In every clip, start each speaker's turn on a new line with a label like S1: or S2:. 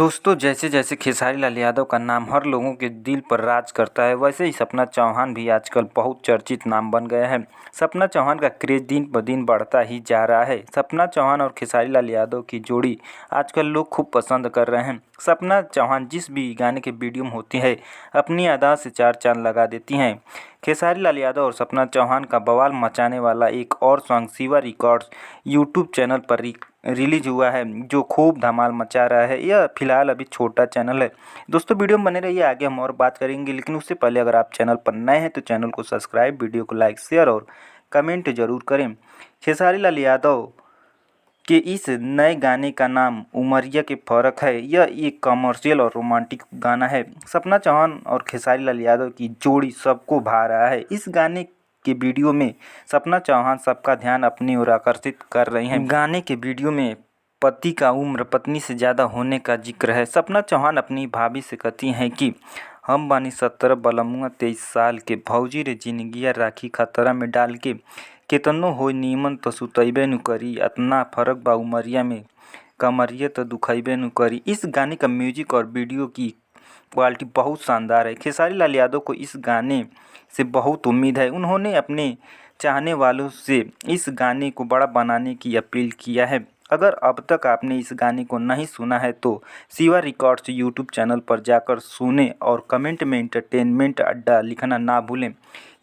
S1: दोस्तों, जैसे जैसे खेसारी लाल यादव का नाम हर लोगों के दिल पर राज करता है, वैसे ही सपना चौहान भी आजकल बहुत चर्चित नाम बन गए हैं। सपना चौहान का क्रेज दिन ब दिन बढ़ता ही जा रहा है। सपना चौहान और खेसारी लाल यादव की जोड़ी आजकल लोग खूब पसंद कर रहे हैं। सपना चौहान जिस भी गाने के वीडियो में होती है, अपनी अदा से चार चांद लगा देती हैं। खेसारी लाल यादव और सपना चौहान का बवाल मचाने वाला एक और song Shiva records YouTube channel पर रिलीज हुआ है, जो खूब धमाल मचा रहा है। यह फिलहाल अभी छोटा चैनल है। दोस्तों, वीडियो में बने रहिए, आगे हम और बात करेंगे, लेकिन उससे पहले अगर आप चैनल पर नए हैं तो चैनल को सब्सक्राइब, वीडियो को लाइक, शेयर और कमेंट जरूर करें। खेसारी लाल यादव के इस नए गाने का नाम उमरिया के फर्क है। यह एक कमर्शियल और रोमांटिक गाना है। सपना चौहान और खेसारी लाल यादव की जोड़ी सबको भा रहा है। इस गाने के वीडियो में सपना चौहान सबका ध्यान अपनी ओर आकर्षित कर रही हैं। गाने के वीडियो में पति का उम्र पत्नी से ज़्यादा होने का जिक्र है। सपना चौहान अपनी भाभी से कहती हैं कि हम बानी 17 बलमुआ 23 साल के, भौजी रे जिंदगिया राखी खतरा में डाल के, केतनो होई नीमन तो सुतैबे नु करी, अतना फर्क बा उमरिया में, कमरिया तो दुखैबे नु करी। इस गाने का म्यूजिक और वीडियो की क्वालिटी बहुत शानदार है। खेसारी लाल यादव को इस गाने से बहुत उम्मीद है। उन्होंने अपने चाहने वालों से इस गाने को बड़ा बनाने की अपील किया है। अगर अब तक आपने इस गाने को नहीं सुना है तो शिवा रिकॉर्ड्स यूट्यूब चैनल पर जाकर सुने और कमेंट में एंटरटेनमेंट अड्डा लिखना ना भूलें।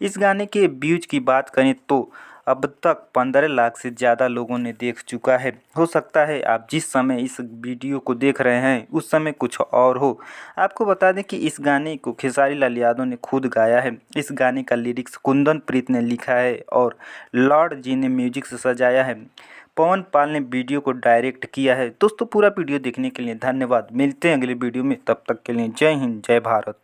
S1: इस गाने के व्यूज की बात करें तो अब तक 15 लाख से ज़्यादा लोगों ने देख चुका है। हो सकता है आप जिस समय इस वीडियो को देख रहे हैं उस समय कुछ और हो। आपको बता दें कि इस गाने को खेसारी लाल यादव ने खुद गाया है। इस गाने का लिरिक्स कुंदन प्रीत ने लिखा है और लॉर्ड जी ने म्यूजिक से सजाया है। पवन पाल ने वीडियो को डायरेक्ट किया है। दोस्तों, पूरा वीडियो देखने के लिए धन्यवाद। मिलते हैं अगले वीडियो में, तब तक के लिए जय हिंद, जय भारत।